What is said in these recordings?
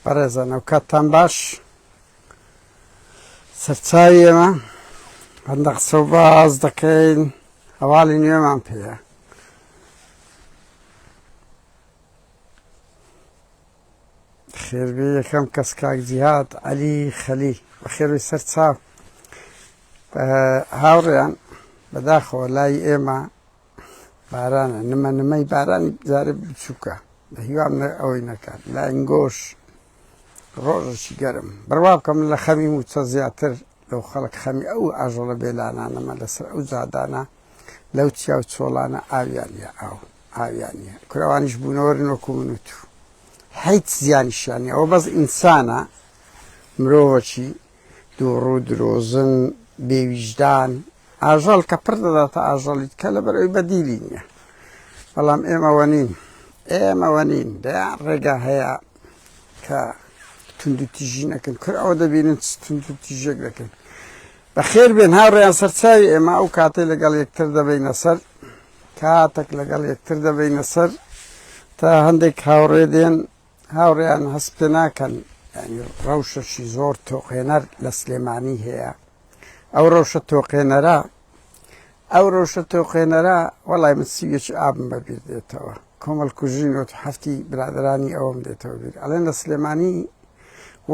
بەڕێزانە و کاتتان باش سەرچاوی ئێمە هەندێک قسە و باز دەکەین هەواڵی نوێمان پێیە. خێربێ یەکەم کەس کاک جیهاد عەلی خەلیل بەخێروی سەرچاو هاوڕێیان بەداخەوە لای ئێمە بارانە نمەی بارانی جارێ بچووکە بە هیوام ئەوەی نەکات لاینگۆش ڕۆژێکی گەرم بڕوا بکەم لە خەمی موچە زیاتر لەو خەڵک خەمی ئەو ئاژەڵە بێلانانەمە لەسەر ئەو جادانە لەو چیا و چۆڵانە ئاویانە ئاویانە کوراوانیش بوونەوەرن وەکو منوت و هیچ زیانیشانی ئەوە بەس ئینسانە مرۆڤەکی دووڕوو درۆزن بێویژدان ئاژەڵ کە پڕ دەداتە ئاژەڵیت کە لەبەرەوەی بەدیلی نییە. بەڵام ئێمەوە نین دەیان ڕێگا هەیە کە تونند و تیژی نەکەن کورد ئەوە دەبینن تونند و تیژێک دەکەن. بەخێر بێن هاوڕێیان سەرچاوی ئێمە ئەو کاتێک لەگەڵ یەکتر دەبینە سەر کاتێک لەگەڵ یەکتر دەبینە سەر تا هەندێک هاوڕێ دێن هاوڕێیان هەست پێ ناکەن ینی ڕەوشەشی زۆر تۆقێنەر لە سلێمانی هەیە. ئەو ڕەوشە تۆقێنەرە وەڵای من سیویەکی ئابم بەبیر دێتەوە کۆمەڵ کوژینەوە هەفتی برادرانی ئەوەم دێتەوە بیر ئەڵێن لە سلێمانی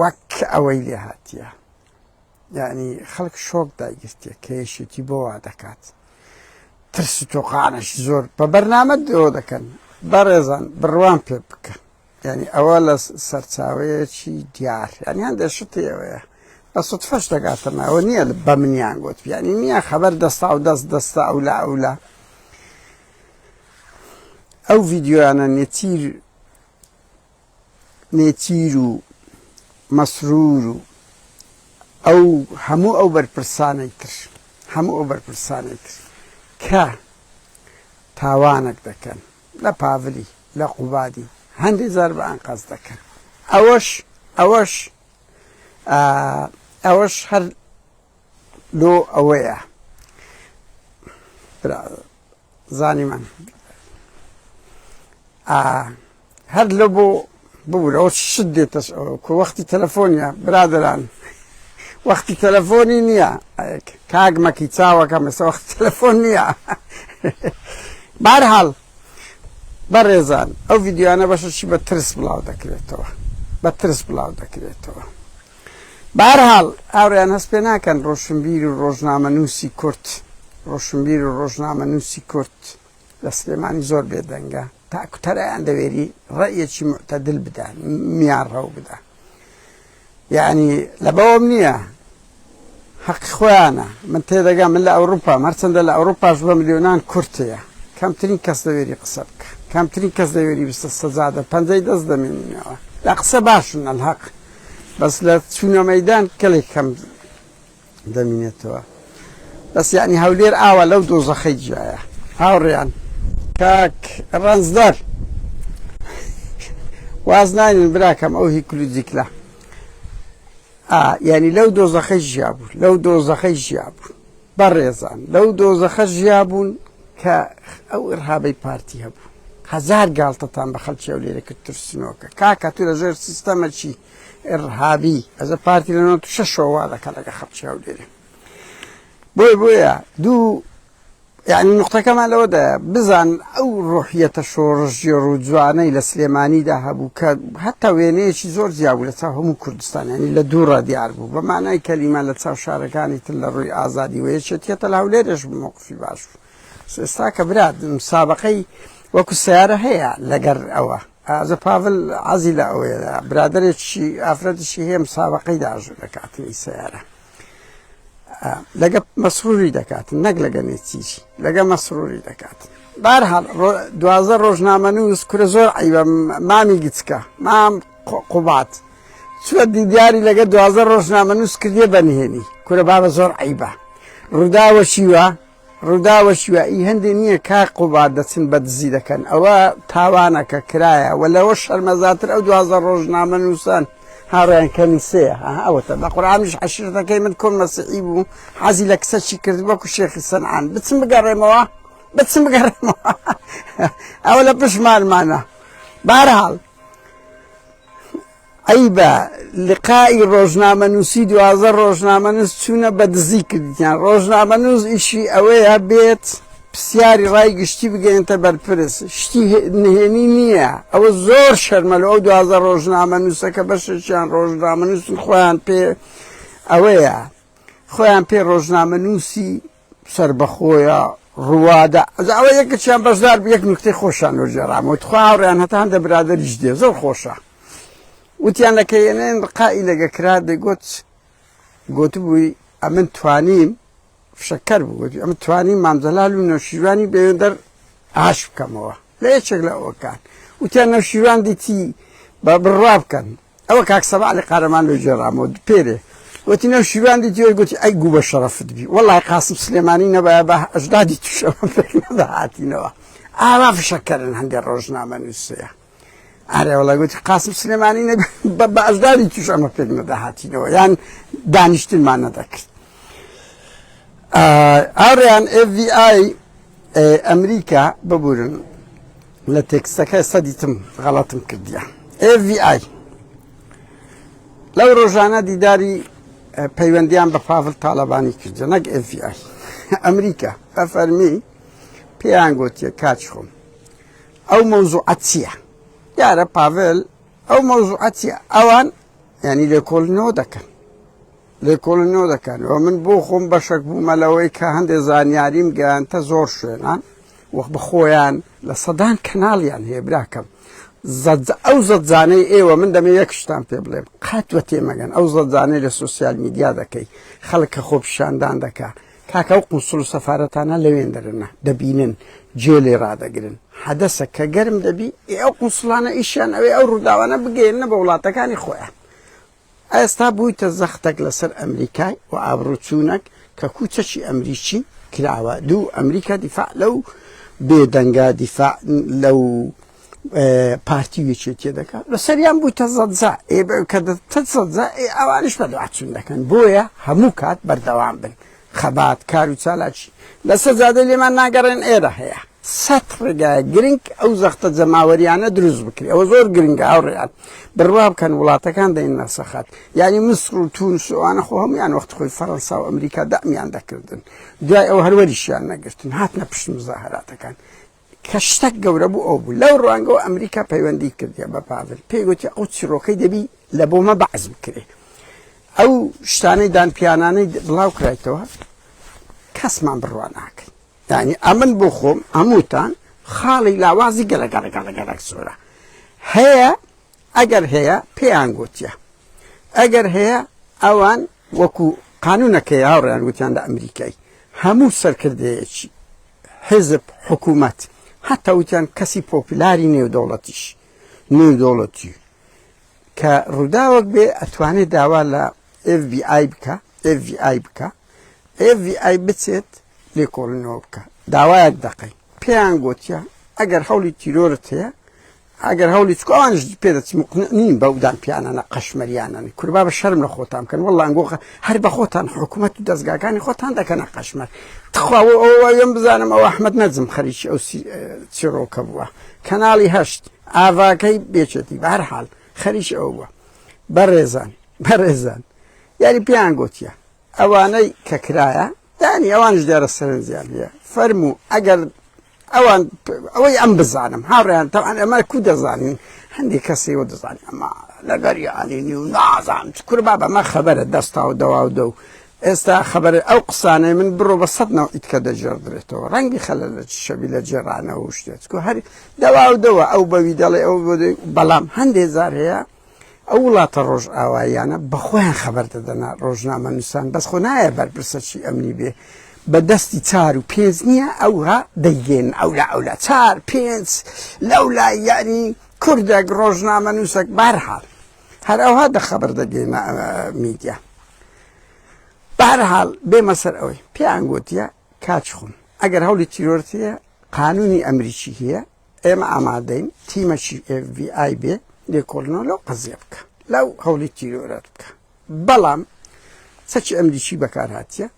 وەک ئەوەی لێ هاتیە یعنی خەڵک شۆک داگیرتێ کەیشێتی بۆ وا دەکات ترس و تۆقانەشی زۆر بە بەرنامە دۆ دەکەن بەڕێزان بڕوان پێ بکە ینی ئەوە لە سەرچاوەیەکی دیار ینی هەندێک شتی ئەوەیە بە سوتفەش دەگاتەمە ئەوە نییە بە منیان گوت ینی نییە خەبەر دەستا و دەستا ئەولا ئەو ڤیددیۆیانە نێچیر و مەسرور و ئەو هەموو ئەو بەرپرسانەی تر کە تاوانێک دەکەن لە پاڤلی لە قوبادی هەندێک جار بە ئەنقەز دەکەن ئەوەش هەر لۆ ئەوەیە زانی من هەر لە بۆ ببوورەوە شت دێتە وەختی تەلەفۆنیە برادران وەختی تەلەفۆنی نییە کاگمەکی چاوەکەم ئێستا وەختی تەلەفۆن نییە. بەرحاڵ بەڕێزان ئەو ڤیددیۆیانە بەشەشی بە ترس بڵاو دەکرێتەوە بەرحاڵ ئاوڕیان هەست پێ ناکەن ڕۆشنبیر و ڕۆژنامەنووسی کورد لە سلێمانی زۆر بێدەنگە تاکوتەرەیان دەوێری ڕەیەکی معتەدل بدەن میان ڕەو بدە یعنی لە بەوەم نییە حەقی خۆیانە من تێدەگەم من لە ئەوروپا هەرچەندە لە ئەوروپاش بە ملیۆنان کورتەیە کەمترین کەس دەوێری قسە بکە کەمترین کەس دەوێری بستە سەجادە پەنجەی دەست دەمێنینەوە لە قسە باشن ئەلحەق بەس لە چوونە مەیدان کەلێک کەم دەمینێتەوە بەس یعنی هەولێر ئاوە لەو دۆزەخەی جیایە هاوڕێیان کاک ڕەنجدەر واز ناینن براکەم ئەو هی کولوجیکلە یعنی لەو دۆزەخەی ژیابوون بەڕێزان لەو دۆزەخە ژیابوون کە ئەو ئرهابەی پارتی هەبوو هەزار گاڵتەتان بە خەڵکی ئەو لێرە کرد ترسنۆکە کاکە تو لەژێر سیستەمەکی ئرهابی ئەزە پارتی لە 96 وا دەکە لەگە خەڵکی ئەو لێرە بۆیە دوو یعنی نقطەکەمان لەوەدایە بزان ئەو ڕۆحیەتە شۆڕژی ڕووجوانەی لە سلێمانیدا هەبوو کە هەتا وێنەیەکی زۆر زیابوو لە چاو هەموو کوردستان ینی لە دووڕە دیار بوو بە مانای کەلیمە لە چاو شارەکانی تر لە ڕووی ئازادی وەیەکێتە لە هەولێرش بمەوقفی باش بوو ئێستا کە برات مسابقەی وەکو سیارە هەیە لەگەر ئەوە ئازە پاڤل عەزی لە ئەوەیە برادێکی ئافرەتشی هەیە مسابقەی داژوو دەکاتنی سیارە لەگە مەسروری دەکاتن نەک لەگە نێچیری لەگە مەسروری دەکاتن بەرحاڵ 12 ڕۆژنامەنووس کورە زۆر عیبە مامی گچکە مام قوبات چوە دیدیاری لەگە 12 ڕۆژنامەنووس کردێ بەنهێنی کورە بابە زۆر عیبە ڕووداوەشیوە ئی هەندێک نییە کاک قوبات دەچن بە دزی دەکەن ئەوە تاوانەکە کرایە و لەوە شەرمەزاتر ئەو 12 ڕۆژنامەنووسان هاوڕێیان کەنیسەیە ئەوەتە بە قورئانیش عەشیرەتەکەی من کۆم مەسیحی بوو حەزی لە کچەکی کرد وەکو شێخی سەنعان بچم بگەڕێمەوە ئەوە لە پشمانمانە بەرحاڵ ئەی بە لقائی ڕۆژنامەنووسی دوازە ڕۆژنامەنووس چوونە بەدزی کردیان. ڕۆژنامەنووس ئیشی ئەوەیە بێت پرسیاری ڕای گشتی بگەێنتە بەرپرس، شتی نهێنی نییە. ئەوە زۆر شەرمەلە ئەو دوازە ڕۆژنامەنووسەکە بەشێکیان ڕۆژنامەنووسن خۆیان پێ ئەوەیە، خۆیان پێ ڕۆژنامەنووسی سربەخۆیە ڕوادە ئەوە یەکەچیان بەشدار یەک نوکتەی خۆشان وەرجێڕامەوە خواڕیان هەتا هەندە برادەریش دێ زۆر خۆشە. وتیان لەکەێنێن ڕقائی لەگەکرا دەگوت گوتبووی ئەمن توانیم فشەکەر بوو ئەمە توانیم مامزەلال و نەوشیروانی بێوێندەر ئاش بکەمەوە لە یەکێک لە ئەوەکان. وتیان نەوشیروان دیتی بە بڕوا بکەن. ئەوە کاکسەبا لە قارەمان لە جێڕامەوە پێرێ وتی نەوشیروان دیتی گوتی ئەی گوو بە شەرەفت بی وەڵای قاسم سلێمانی نەبایە بە ئەژدادی تووشەوە پێک نەداهاتینەوە. ئاوا فشەکەرن هەندێک ڕۆژنامەنووسەیە. ئارێ وەڵای گوتی قاسم سلێمانی بە ئەژدادی تووش ئەمە پێک نەداهاتینەوە یان دانیشتنمان نەدەکرد. ئاڕیان FBI ئەمریکا ببورن لە تێکستەکە سەدیتم غەڵەتم کردیە. FBI لەو ڕۆژانە دیداری پەیوەندیان بە پاڤڵ تاڵەبانی کردە نەک FBI ئەمریکا بە فەرمی پێیان گوتیە کاچ خۆم ئەو مەوزوعەت چییە؟ یارە پاڤڵ ئەو مەوزوعەت چییە؟ ئەوان یعنی لێکۆڵینەوە دەکەن لێکۆڵینەوە دەکەنەوە. من بۆ خۆم بەشێک بوومە لەوەی کە هەندێک زانیاریم گەیاندە زۆر شوێنان وەک بەخۆیان لە سەدان کەناڵیان هەیە براکەم. ئەو زەدزانەی ئێوە من دەمێ یەک شتان پێ بڵێم قەتوە تێمەگەن ئەو زەدزانەی لە سوسیال میدیا دەکەی خەڵک کە خۆپیشاندان دەکا کاکە ئەو قونسڵ و سەفارەتانە لەوێن دەرنە دەبینن جێلێ ڕادەگرن حەدەسە کە گەرم دەبی ئەو قونسڵانە ئیشیان ئەوێ ئەو ڕووداوانە بگەێنە بە وڵاتەکانی خۆیان. ئێستا بوویتە زەختێک لەسەر ئەمریکای و ئابڕوچوونەك کە کوچەکی ئەمریکی کراوە. دوو ئەمریکا دیفاع لەو بێدەنگە دیفاع لەو پارتی وێچێتیە دەکات لە سەریان بوویتە زەدزا کە زەدزا ئەوانش بەدوعچوون دەکەن. بۆیە هەموو کات بەردەوام بن خەبات کار و چالاکی لەسەر زادە لێمان ناگەڕێن ئێرە هەیە سەد ڕێگایە گرنگ ئەو زەختە جەماوەریانە دروست بکری ئەوە زۆر گرنگە ئاوڕێیان بڕوا بکەن وڵاتەکان دەین نەسەخات یعنی مسر و تونس ئەوانە خۆ هەمویان وەخت خۆی فەڕەنسا و ئەمریکا دەمیان دەکردن دوای ئەو هەروەریشیان نەگرتن هاتنە پشت مزاهراتەکان کە شتێک گەورە بوو ئەو بوو. لەو ڕوانگەەوە ئەمریکا پەیوەندی کردیە بە پاڤڵ پێی گوتی ئەو چیرۆکەی دەبی لە بۆمە بەعز بکرێ ئەو شتانەی دانپیانانەی بڵاو کرایتەوە کەسمان بڕوا ناکەین یعنی ئەمن بۆ خۆم هەمووتان خاڵی لاوازی گەلەگەڵەگەڵەگەڵک زۆرە هەیە ئەگەر هەیە پێیان گوتیە ئەگەر هەیە ئەوان وەکو قانونەکەی هاوڕێیان گوتیان لە ئەمریکای هەموو سەرکردەیەکی حزب حکوومەت حتا وتیان کەسی پۆپولاری نێودەوڵەتیش نێودەوڵەتی کە ڕووداوەک بێ ئەتوانێت داوا لە FBI بکە FBI بچێت لێکۆڵینەوە بکە داوایەک دەقەی پێیان گوتیە ئەگەر هەوڵی تیرۆرت هەیە ئەگەر هەوڵی چکۆوانش پێدەچ نیم بەودان پیانانە قەشمەریانانی کوربا بە شەرم لە خۆتان بکەن وەڵڵا ئەنگۆ هەر بە خۆتان حکوومەت و دەستگاکانی خۆتان دەکەنە قەشمەر تخواوە ئەوە یم بزانم ئەو ئەحمەد نەجم خەریکی ئەو چیرۆکە بووە کەناڵی هەشت ئاواکەی بێچێتی بە هەر حاڵ خەریکی ئەو بووە بەڕێزان یاری پێیان گوتیە ئەوانەی کە کرایە دانی ئەوانش دیارە سەرنجیان هەیە فەرموو ئەگەر ئەوان ئەوەی ئەم بزانم هاوڕێیان تەوان ئەمە کو دەزانین هەندێک کەسەوە دەزانین ئەمە لەگەریانی و نازان کوربا بەمە خەبەرە دەستا و دەوا و دە و ئێستا خەبەرە ئەو قسانەی من بڕۆ بە سەدنەوە ئیتکە دەجێڕدرێتەوە ڕەنگی خەلە لە شەبی لە جێڕانەوە و شتێت هەر دەوا و دەوە ئەو بەوی دەڵێ ئەو بەڵام هەندێک زار هەیە ئەو وڵاتە ڕۆژ ئاواییانە بەخۆیان خەبەر دەدەنا ڕۆژنامە نووسان بەس خۆ نایە بەرپرسەکی ئەمنی بێ بە دەستی 4 و 5 نییە ئەوها دەیگەن ئەولا 4 5 لەولا یعنی کوردێک ڕۆژنامە نووسێک بەرحاڵ هەر ئەوها دەخەبەر دەگەینە میدیا بەرحاڵ بێمە سەر ئەوەی پێیان گوتیە کاچ خۆم ئەگەر هەوڵی تیرۆرتەیە قانونی ئەمریکی هەیە ئێمە ئامادەین تیمەکی FBI بێ لێکۆڵنەوە لەو قەزیە بکە لەو هەوڵی تیرۆرەت بکە بەڵام سەرچی ئەمریکی بەکارهاتیە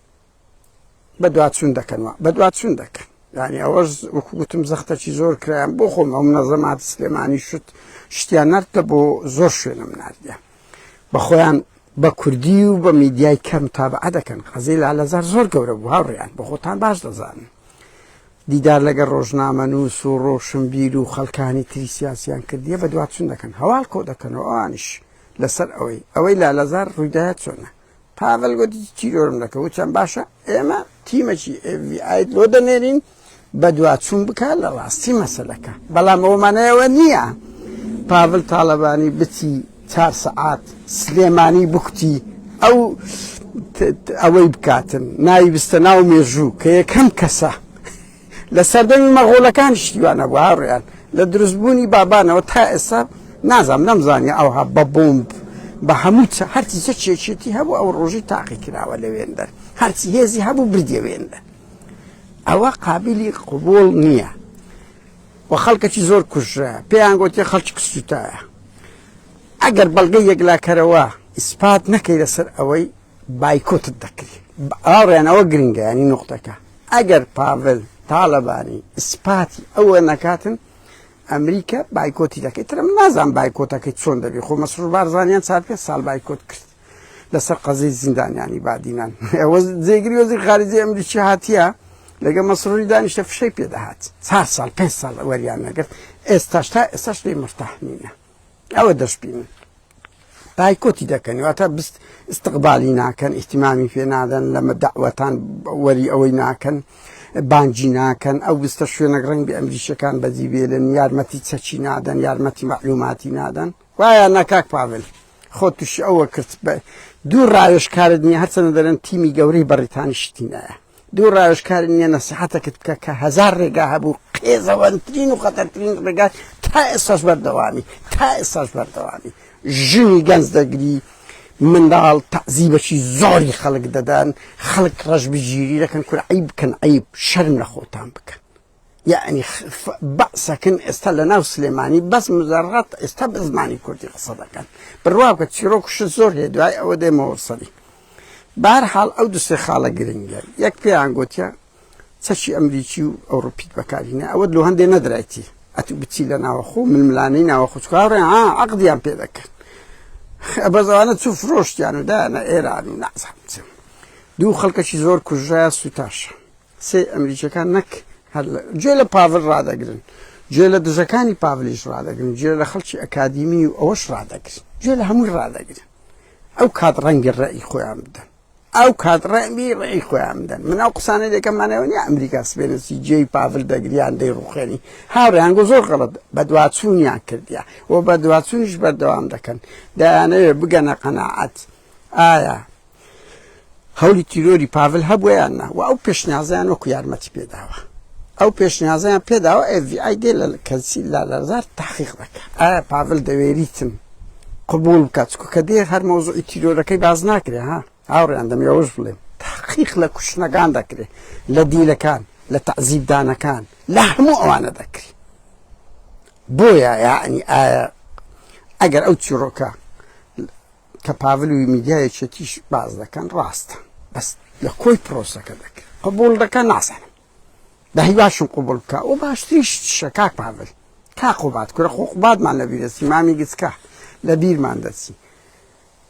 بەدواتچوون دەکەنەوە بەدواتچوون دەکەن یعنی ئەوەش وەکو گوتم زەختەکی زۆر کرایان بۆ خۆم ئەو منەظەمات سلێمانی شتیان نەردە بۆ زۆر شوێنم ناردە بخۆیان بە کوردی و بە میدیای کەم تابعە دەکەن. خەزەی لالەزار زۆر گەورە بوو هاوڕێیان، بە خۆتان باش دەزانن. دیدار لەگە ڕۆژنامە نووس و ڕۆشنبیر و خەڵکانی تری سیاسیان کردیە بە دواتچوون دەکەن، هەواڵ کۆ دەکەنەوە. ئەوانیش لەسەر ئەوەی لالەزار ڕوویدایەت چۆنە. پاڤڵ گوتی چیرۆرم دەکە و چەند باشە ئێمە تیمەکی ئێڤی‌آیت لۆ دەنێرین بە دواتچوون بکە لە ڕاستی مەسەلەکە. بەڵام ئەومانەیەوە نییە پاڤڵ تاڵەبانی بچی 4 سەعات سلێمانی بکوتی ئەوەی بکاتن ناوی بستە ناو مێژوو کە یەکەم کەسە لە سەردەمی مەغۆڵەکان شتیوانە بوو هاوڕێیان لە دروستبوونی بابانەوە تا ئێستا نازام نەمزانانی ئەوها بە بۆمب بە هەموو هەرچی چێچێتی هەبوو ئەو ڕۆژی تاقی کراوە لەوێندە، هەرچی هێزی هەبوو بردێوێندە. ئەوە قابلی قبول نییە و خەڵکەکی زۆر کوژرە پێیان گوتێ خەڵکی کسوتایە. ئەگەر بەڵگەی یەکلاکەرەوە ئیسپات نەکەی لەسەر ئەوەی بایکۆتت دەکری. ئاڕێن ئەوە گرنگە ینی نقطەکە. ئەگەر پاڤڵ تاڵەبانی ئیسپاتی ئەوە نەکاتن ئەمریکا بایکۆتی دەکەیت. ترم نازان بایکۆتەکەی چۆن دەبێت. خۆ مەسرور بارزانیان 4 ساڵ بایکۆت کرد لەسەر قەزەی زیندانیانی بادینان. ئەوە جێگیری وەزیری خارجی ئەمریکی هاتیە لەگە مەسروری دانیشتە فشەی پێدەهات 4 ساڵ 5 ساڵ وەریان نەگرت. ئێستاش تا ئێستاش لێ مرتاح نینە. ئەوە دەشبینن بایکۆتی دەکەن واتە استقبالی ناکەن، ئیحتیمامی پێ نادەن، لەمە داوەتان وەری ئەوەی ناکەن، بانجی ناکەن. ئەو بستە شوێنە ڕنگ بە ئەمریکیەکان بەجی بێلن، یارمەتی چەکی نادەن، یارمەتی معلوماتی نادەن. وایە نەکاک پاڤڵ خۆ تووشی ئەوە کرد. دوو ڕاوێژکارت نییە هەرچەندە دەرێن تیمی گەورەی بەڕێتانی شتینایە. دوو ڕاوێژکار نییە نەسیحەتەکەت بکە کە 1000 ڕێگا هەبوو قێزەوەترین و خەتەرترین ڕێگا تا ئێستاش بەردەوامی ژنی گەنج دەگری، منداڵ تەعزیبەکی زۆری خەڵک دەدەن، خەڵک ڕەش بگیری دەکەن کورە عیب بکەن، عیب شەرم لە خۆتان بکەن. یعنی بەسەکن ئێستا لە ناو سلێمانی بەس مزەڕەت ئێستا بە زمانی کوردی قسە دەکەن. بڕوا بکە چیرۆکش زۆر هەیە دوای ئەوە دێمەوە سەری. بەهەرحاڵ ئەو دوسێ خاڵە گرنگە. یەک پێیان گوتیە چەکی ئەمریکی و ئەوڕۆپیت بەکارینە ئەوە لۆ هەندێ نەدرایەتی ئەتو بچی لە ناوەخۆ ململانەی ناوەخۆ چکارڕێ عەقدیان پێ دەکەن. بەزەوانە چوو فرۆشتیان و دایانە ئێران و نازانم. دوو خەڵکەکی زۆر کوژرایە سوتاشە. سێ ئەمریکیەکان نەک گوێ لە پاڤڵ ڕادەگرن، گوێ لە دژەکانی پاڤڵیش ڕادەگرن، گوێ لە خەڵکی ئەکادیمی و ئەوەش ڕادەگرن، گوێ لە هەمووی ڕادەگرن. ئەو کات ڕەنگی ڕێی خۆیان بدەن، ئەو کات ڕێی خۆیان بدەن. من ئەو قسانە دەکەمانەوە نیە ئەمریکا سبێنسی جێی پاڤڵ دەگریان دەی ڕوخێنی. هاوڕێیان گۆ زۆر غەڵەت بە دواتچوونیان کردیە و بە دواتچوونیش بەردەوام دەکەن. دەیانەوێ بگەنە قەناعەت ئایا هەولی تیرۆری پاڤڵ هەبووە یان نا. و ئەو پێشنیازیان وەکو یارمەتی پێداوە. ئەو پێشنیازیان پێداوە ئێڤی‌آی دێ لە کەسی لالەزار تەحقیق دەکات. ئایا پاڤڵ دەوێریتم قبول بکات کە دێ هەر مەوزوعی تیرۆرەکەی باز ناکرێ. ها هاوڕێیان دەمێوەش بڵێم تەحقیق لە کوشتنەکان دەکرێت، لە دیلەکان، لە تەعزیبدانەکان، لە هەموو ئەوانە دەکرێت. بۆیە یعنی ئایا ئەگەر ئەو چیرۆکە کە پاڤڵ و میدیایەکێتیش باز دەکەن ڕاستە، بەس لە کۆی پرۆسەکە دەکرێت قبول دەکەن نازانم دەهی باشم قبول بکە و باشتریش شە کاک پاڤڵ کا قوبات کورە خۆ قوباتمان لە بیرەسی مامی گچکە لە بیرمان دەچی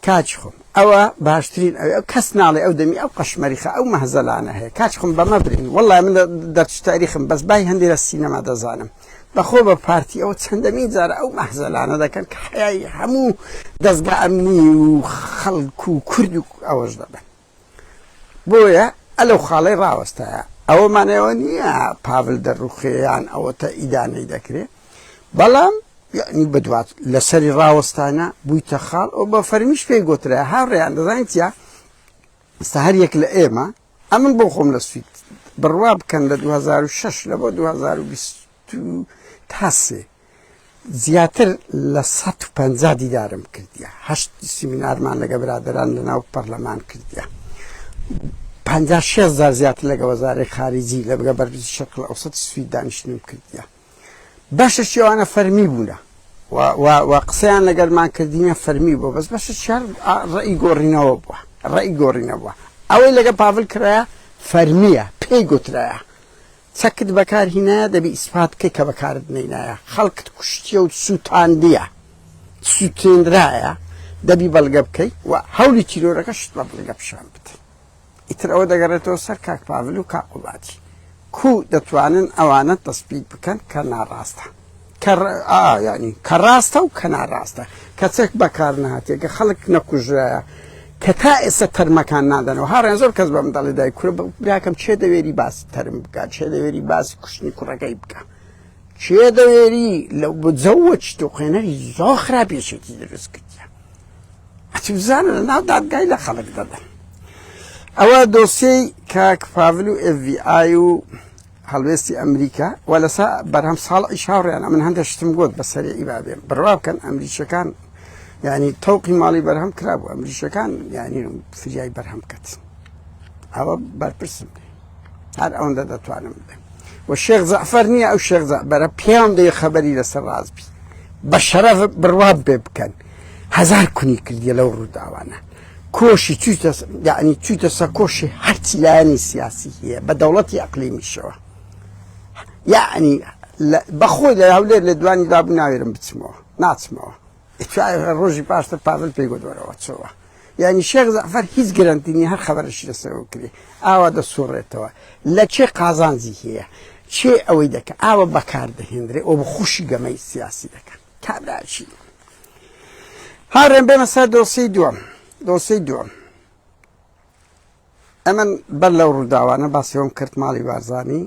کاچ خۆم ئەوە باشترین ئەو کەس ناڵێ ئەو دەمی ئەو قەشمەریخە ئەو مەهزەلانە هەیە کاچ خۆم بەمە برین وەڵڵای من دەرچ تاریخم بەس بای هەندێک لە سینەما دەزانم بەخۆ بە پارتی ئەو چەندەمی جارە ئەو مەهزەلانە دەکەن کە حیای هەموو دەستگا ئەمنی و خەڵک و کورد و ئەوەش دەبن بۆیە ئەلەو خاڵەی ڕاوەستایە ئەوەمانەوە نییە پاڤڵ دەڕوخێیان ئەوە تا ئیدانەی دەکرێت بەڵام یعنی بەدوات لەسەری ڕاوەستانە بوویتە خاڵ ئەو بە فەرمیش پێی گوترە هاوڕێیان دەزانیت چیا ئێستا هەر یەک لە ئێمە ئەمن بۆ خۆم لە سویت بڕوا بکەن لە 2006 لە بۆ 2020 تاسێ زیاتر لە 150 دیدارم کردیە 8 سیمینارمان لەگە برادران لە ناو پەرلەمان کردیە 56,000 زیاتر لەگە وەزارەی خارجی لە بگە بەرپرسی شەرقی ئەوسەط سوید دانیشتنم کردیە بەشەشی ئەوانە فەرمی بوونە و قسەیان لەگەرمان کردینە فەرمی بوو بەس بەشەشیان ڕێی گۆڕینەوە بووە ڕێی گۆڕینەوە ئەوەی لەگە پاڤڵ کرایە فەرمیە پێی گوترایە چەکت بەکارهینایە دەبی ئیسپات بکەی کە بەکارت نەینایە خەڵکت کوشتیە و سووتاندیە سووتێنرایە دەبی بەڵگە بکەی و هەولی تیرۆرەکەشت بە بڵگە پیشان بدەی ئیتر ئەوە دەگەڕێتەوە سەر کاک پاڤل و کاک قوڵاتی کو دەتوانن ئەوانە تەسبیت بکەن کە ناڕاستە ینی کە ڕاستە و کە ناڕاستە کەچێک بەکار نهاتێ کە خەڵک نەکوژرایە کە تا ئێستا تەرمەکان نادەنەوە هاڕێن زۆر کەس بەم دەڵێ دای کورە براکەم چێ دەوێری باسی تەرم بکات چێ دەوێری باسی کوشتنی کوڕەکەی بکە چێ دەوێری لەو بجەوە چتۆخێنەری زۆر خراپێشێکی دروست کردیە ئەچی بزانە لە ناو دادگای لە خەڵک دەدەن ئەوە دۆسیەی کاک پاڤل و FBI و هەڵوێستی ئەمریکا و لەسا بەرهەم ساڵ ئیشاڕیان من هەندێک شتم گوت بەسەری ئیبابێن بڕوا بکەن ئەمریکیەکان ینی تەوقی ماڵی بەرهەم کرابوو ئەمریکیەکان ینی فریای بەرهەم کەت ئەوە بەرپرسم هەر ئەوەندە دەتوانم بدەم و شێخ زەعفەر نییە ئەو شێخ زەعفەرە پێیان دەیە خەبەری لەسەر ڕاست بە شەرەف بڕوا بێ بکەن هەزار کونی کردیە لەو ڕووداوانە کۆشی ینی چوویتە سەر کۆشی هەرچی لایەنی سیاسی هەیە بە دەوڵەتی ئەقلیمیشەوە یعنی بەخۆی لە هەولێر لە دوانی دابوو ناوێرم بچمەوە ناچمەوە ڕۆژی پاشتر پاڤل پێی گۆدوەرەوە چۆوە ینی شێخ زەعفەر هیچ گەرانتینی هەر خەبەرشی لەسەرەوە کردی ئاوا دەسوڕێتەوە لە چێ قازانجی هەیە چێ ئەوەی دەکە ئاوە بەکار دەهێنرێ ئەو بخوشی گەمەی سیاسی دەکەن کابراچی هاڕێن بێمە سەر دۆسەی دووەم ئەمن بەر لەو ڕووداوانە باسیەوەم کرد ماڵی بارزانی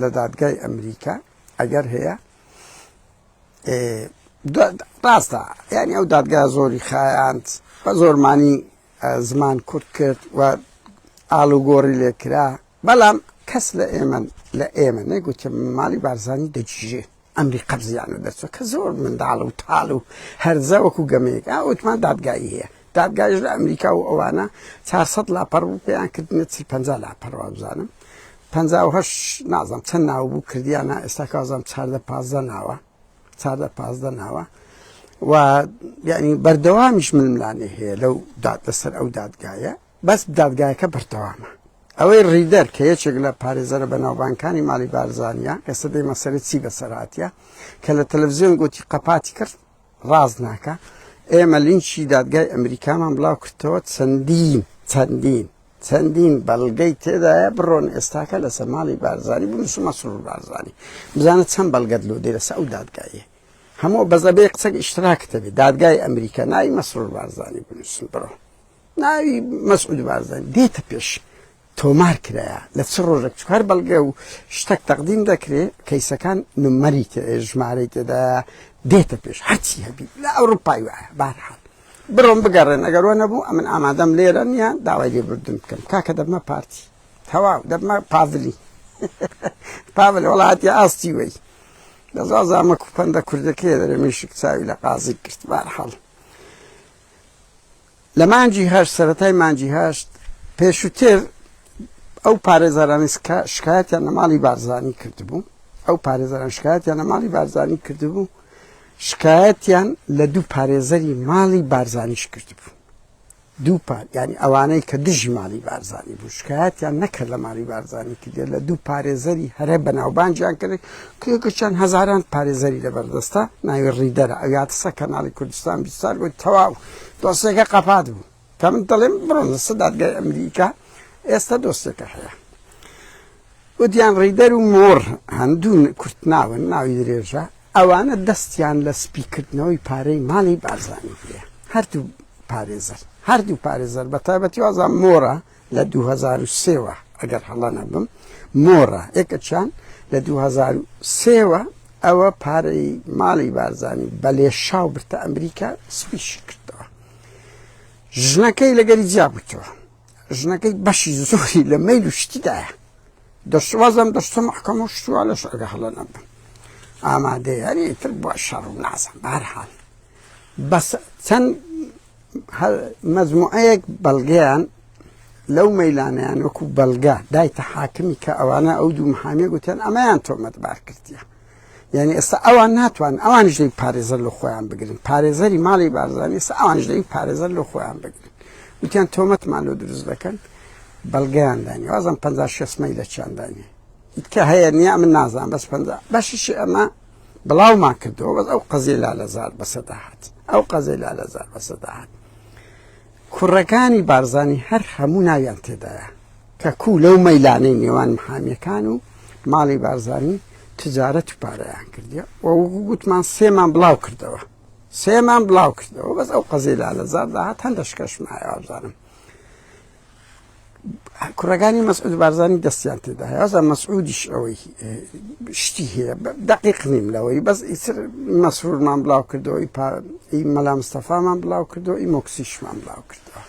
لە دادگای ئەمریکا ئەگەر هەیە ڕاستە ینی ئەو دادگای زۆری خایاند بە زۆرمانی زمان کورد کرد و ئاڵوگۆڕی لێکرا بەڵام کەس لە ئێمە نەیگوتە ماڵی بارزانی دەجیژێ ئەمری قەبزیانە دەچوە کە زۆر منداڵ و تاڵ و هەرزە وەکو گەمەیەک ئەوتمان دادگایی هەیە دادگایش لە ئەمریکا و ئەوانە 400 لاپەڕ بوو پێیان کردنە 50 لاپەڕەوە بزانم 58 نازم چەند ناو بوو کردیانە ئێستا کازم 14 ناوە 14 ناوە و یعنی بەردەوامیش ململانێ هەیە لەو لەسەر ئەو دادگایە بەس دادگایەکە بەردەوامە ئەوەی ڕیدەر کە یەکێک لە پارێزەرە بەناوبانکانی ماڵی بارزانیا کە سەدەی مەسەرە چی بەسەرهاتیە کە لە تەلەڤیزیۆن گوتی قەپاتی کرد ڕاز ناکە ئێمە لینچی دادگای ئەمریکامان بڵاو کردەوە چەندین بەڵگەی تێدایە بڕۆن ئێستاکە لەسەر ماڵی بارزانی بنووس مەسرور بارزانی بزانە چەند بەڵگەت لۆ دێ لەسەر ئەو دادگایە هەموو بەزەبێ قسەک ئیشتراکتە بێ دادگای ئەمریکا ناوی مەسرور بارزانی بنووسن بڕۆ ناوی مەسعود بارزانی دێتە پێش تۆمار کرایە لە چ ڕۆژێک چکار بەڵگە و شتێک تەقدیم دەکرێت کەیسەکان نمەری ژمارەی تێدایە دێتە پێش هەرچی هەبی لە ئەوروپای وایە بارحال بڕۆم بگەڕێن ئەگەر وە نەبوو ئەمن ئامادەم لێرە نییە داوای لێبوردن بکەم کاکە دەبمە پارتی تەواو دەبمە پاڤلی پاڤل وڵاتی ئاستی وەی دەزازامە کوپەندە کوردەکەی دەرێ میشک چاوی لە قازی کرد بارحال لە مانجی هەشت سەرەتای مانجی هەشت پێشووتر ئەو پارێزەرانی شکایەتیان لە ماڵی بارزانی کردبوو ئەو پارێزەران شکایەتیان لە ماڵی بارزانی کردبوو شکایەتیان لە دوو پارێزەری ماڵی بارزانیش کردبوو دوو ینی ئەوانەی کە دژی ماڵی بارزانی بوو شکایەتیان نەکرد لە ماڵی بارزانی کردێت لە دوو پارێزەری هەرە بەناوبانجیان کرد کێکە چەند هەزاران پارێزەری لەبەردەستە ناوی ڕیدەرە ئەگاتسە کەناڵی کوردستان بیستار گوت تەواو دۆسێکە قەپات بوو کە من دەڵێم بڕۆن لە دادگای ئەمریکا ئێستا دۆستێکە هەیە وتیان ڕیدەر و مۆڕ هەندوو کورتناون ناوی درێژە ئەوانە دەستیان لە سپیکردنەوەی پارەی ماڵی بارزانی هەیە هەردوو پارێزەر بە تایبەتی وازان مۆڕە لە 2003وە ئەگەر هەڵە نەبم مۆڕە یەکەچان لە 2003وە ئەوە پارەی ماڵی بارزانی بە لێشاو برتە ئەمریکا سپیشی کردەوە ژنەکەی لەگەری جیا بووتەوە ژنەکەی بەشی زۆری لە مەیل و شتیدایە دەشوازم دەستە محکەمە شتووە لەش ئەگە هەڵە نەبم ئامادەیە هەریتر بووە شەڕ و نازم بارحال بەس چەند مەجموعەیەک بەڵگەیان لەو مەیلانیان وەکو بەڵگە دایتە حاکمی کە ئەوانە ئەو دوو محامێ گوتیان ئەمەیان تۆمەتبار کردیە یعنی ئێستا ئەوان ناتوان ئەوانش دەی پارێزەر لە خۆیان بگرن پارێزەری ماڵی بارزانی ئێستا ئەوانش دەی پارێزەر لە خۆیان بگرن وتیان تۆمەتمان لۆ دروست دەکەن بەڵگەیان دانی وازم 56 مەیل لە چیاندانی کە هەیە نییە من نازانم بەس بەشیش ئەمە بڵاومان کردەوە بەس ئەو قەزیە لالەزار بەسەدا هات کوڕەکانی بارزانی هەر هەموو ناویان تێدایە کە کوو لەو مەیلانەی نێوان محامیەکان و ماڵی بارزانی تجارەت و پارەیان کردیە و گوتمان سێمان بڵاو کردەوە سێمان بڵاو کردەوە بەس ئەو قەزەی لالەزار داهات هەندە شکەشم هەیە بزانم کوڕەکانی مەسعود بارزانی دەستیان تێدا هەیە ئەزا مەسعودیش ئەوەی شتی هەیە دەقیق نیم لەوەی بەس ئیتر مەسرورمان بڵاو کردەوە ئەی مەلا مستەفامان بڵاو کردەوە ئەی مۆکسیشمان بڵاو کردەوە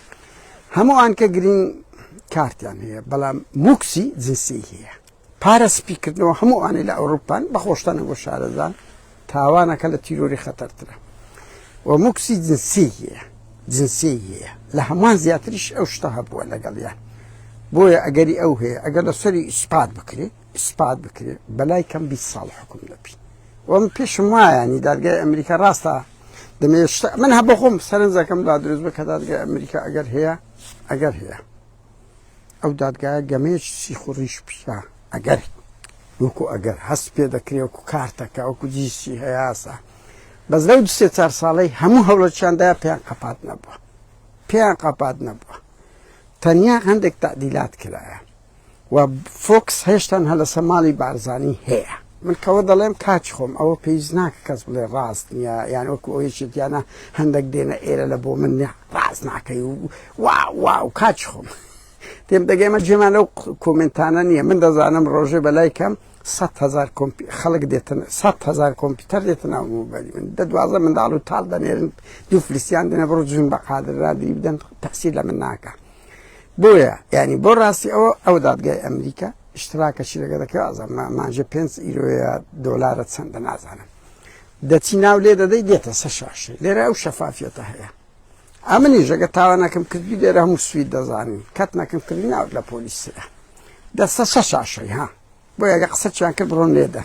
هەمووان کە گرین کارتیان هەیە بەڵام موکسی جنسی هەیە پارە سپیکردنەوە هەمووانەی لە ئەوروپان بەخۆشتانە بۆ شارەزان تاوانەکە لە تیرۆری خەتەرترە و موکسی جنسی هەیە جنسی هەیە لە هەمووان زیاتریش ئەو شتە هەبووە لەگەڵیان بۆیە ئەگەری ئەو هەیە ئەگەر لە سەری ئیسپات بکرێ بەلای کەم 20 ساڵ حکم دەبی ومن پێشم وایانی دادگای ئەمریکا ڕاستە دەمێت من هە بە خۆم سەرنجەکەم لا دروست بە کە دادگای ئەمریکا ئەگەر هەیە ئەو دادگایە گەمەیەکی سیخ و ڕیش پیشە ئەگەر وەکو ئەگەر هەست پێ دەکرێ وەکو کارتەکە وەکو جیسی هەیەسا بەس لەو 2-4 ساڵەی هەموو هەوڵەتیاندایە پێیان قەپات نەبووە تەنیا هەندێک تعدیلات کرایە و فۆکس هێشتان هەلەسە ماڵی بارزانی هەیە من کەوە دەڵێم کاچ خۆم ئەوە پێویست ناکە کەس بڵێ ڕاست نییە یان وەکو ئەوەیەکیانە هەندێک دێنە ئێرە لە بۆ من ڕاست ناکەی و کاچ خۆم تێم دەگەیمە جێمان لەو کۆمنتانە نییە من دەزانم ڕۆژێ بەلای کەم 100,000 خەڵک دێتن 100,000 کۆمپیوتەر دێتە ناو مۆبایلی من 12 منداڵ و تاڵ دەنێرن دوو فلیسیان دێنە بڕۆ جوون بە قادررادی بدەن تەحسیل لە من ناکە بۆیە ینی بۆ ڕاستی ئەو دادگای ئەمریکا اشتراکەشی لەگە دەکە ئازم مانجە 5 ئیرۆیە دۆلارە چەندە نازانم دەچی ناو لێ دەدەی دێتە سە شاشێ لێرە ئەو شەفافیەتە هەیە ئەمنیش ئەگە تاوانەکەم کردی لێرە هەموو سوید دەزانین کەت نەکەم کردی ناوت لە پۆلیسە دەستە سە شاشەی ها بۆ ئەگە قسەچیان کرد بڕۆن لێدە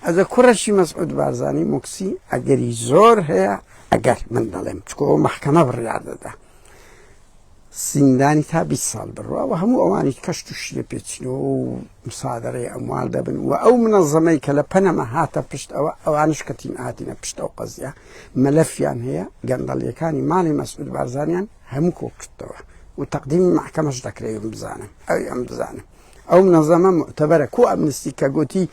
ئەگە کوڕەشی مەسعود بارزانی موکسی ئەگەری زۆر هەیە ئەگەر من دەڵێم چکۆ محکەمە بڕیار دەدا زیندانی تا 20 ساڵ بڕوا و هەموو ئەوانی کەشت و شیە پێچینەوە و مسادەڕی ئەموال دەبن و ئەو منەظەمەی کە لە پەنەمە هاتە پشت ئەوانش کەتین هاتینە پشت ئەو قەزیە مەلەفیان هەیە گەندەڵیەکانی ماڵی مەسعود بارزانیان هەموو کۆکردەوە و تەقدیمی محکەمەش دەکرێت بزانم ئەم بزانم ئەو منەظەمە معتەبەرە کۆ ئەمنستی کە گوتی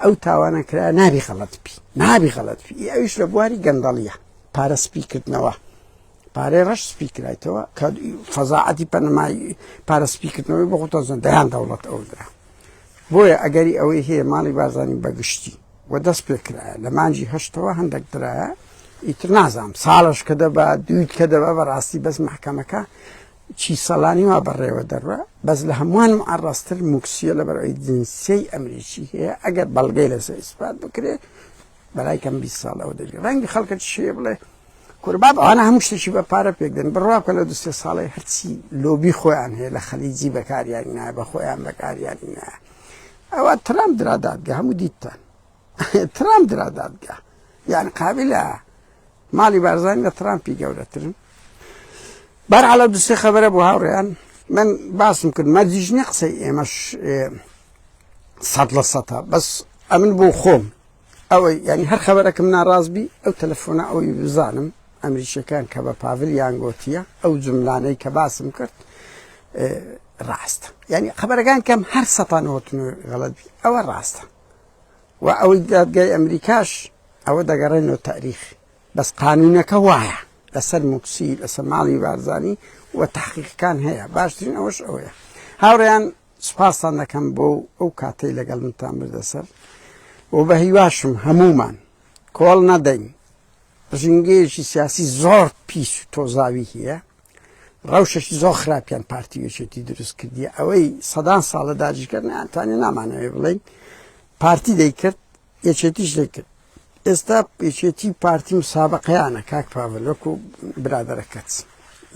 ئەو تاوانە کرا نابی غەڵەت بی ئەویش لە بواری گەندەڵیە پارە سپیکردنەوە پارەی ڕەش سپیکرایتەوە کە فەزاعەتی پەنەمایی پارە سپیکردنەوەی بۆ خۆتەزن دەیان دەوڵەت ئەو درا بۆیە ئەگەری ئەوەی هەیە ماڵی بارزانی بەگشتی و دەست پێکرایە لە مانجی هەشتەوە هەندێک درایە ئیتر نازانم ساڵش کە دەبە دویت کە دەبە بەڕاستی بەس محکەمەکە چی سەڵانی وا بەڕێوە دەڕە بەس لە هەمووان معڕاستتر موکسیە لەبەرەوەی جنسیەی ئەمریکی هەیە ئەگەر بەڵگەی لەسەر ئیسپات بکرێ بەلای کەم 20 ساڵ ئەوە دەگرێت ڕەنگی خەڵکت شێ بڵێ کورباب ئەوانە هەموو شتێکی بە پارە پێکدەن بڕواکە لە 2-3 ساڵی هەرچی لۆبی خۆیان هەیە لە خەلیجی بەکاریانی نایە بە خۆیان بەکاریانی نایە ئەوە ترام درا دادگا هەموو دیتتان ترام درا دادگا یعنی قابلە ماڵی بارزانی لە ترامپی گەورەترن بەرحاڵە 2-3 خەبەرە بۆ هاوڕێیان من باسم کرد مەرجیژنی قسەی ئێمەش 100% بەس ئەمن بۆ خۆم ئەوەی ینی هەر خەبەرەکەم ناڕازبی ئەو تەلەفۆنە ئەوی بزانم ئەمریکیەکان کە بە پاڤلیان گۆتیە ئەو جملانەی کە باسم کرد ڕاستە ینی خەبەرەکان کەم هەر سەتانەوەتن غەڵەتبی ئەوە ڕاستە و ئەوەی دادگای ئەمریکاش ئەوە دەگەڕێنەوە تاریخ بەس قانونەکە وایە لەسەر موکسی لەسەر ماڵی بارزانی و تحقیقەکان هەیە باشترین ئەوەش ئەوەیە هاوڕێیان سوپاسان دەکەم بۆ ئەو کاتەی لەگەڵ منتان بردەسەر و بە هیواشم هەمومان کۆڵ نەدەین ژنگەیەکی سیاسی زۆر پیس و تۆزاوی هەیە ڕەوشەشی زۆر خراپیان پارتیوێچێتی دروست کردیە ئەوەی سەدان ساڵە داگیرکردن ئەتوانێ نامانەوێ بڵێن پارتی دەیکرد یەکێتیش دەیکرد ئێستا یەکێتی پارتی مسابقەیانە کاک پاڤل وەکو برادەرەکەت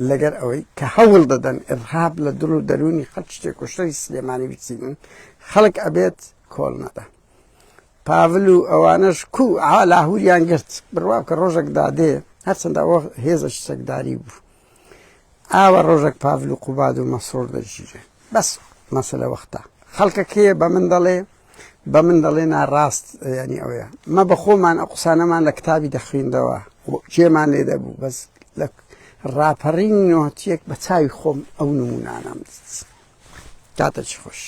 لەگەر ئەوەی کە هەوڵ دەدەن ئرهاب لە دڵ و دەرونی خەڵک شتێک کوشتەی سلێمانی بچینن خەڵک ئەبێت کۆڵ نەدا پاڤل و ئەوانەش کو لاهوریان گرت بڕوا کە ڕۆژێک دادێ هەرچەندە ئەوە هێزەش سەکداری بوو ئاوە ڕۆژێک پاڤل و قوباد و مەسرۆر دەژیرێ بەس مەسەلە وەختە خەڵکەکەیە بە من دەڵێ ناڕاست ینی ئەوەیە مە بە خۆمان ئەو قسانەمان لە کتابی دەخوێندەوە جێمان لێ دەبوو بەس ڕاپەڕینی نۆتیەک بە چاوی خۆم ئەو نمونانەم دید. کاتێکی خۆش.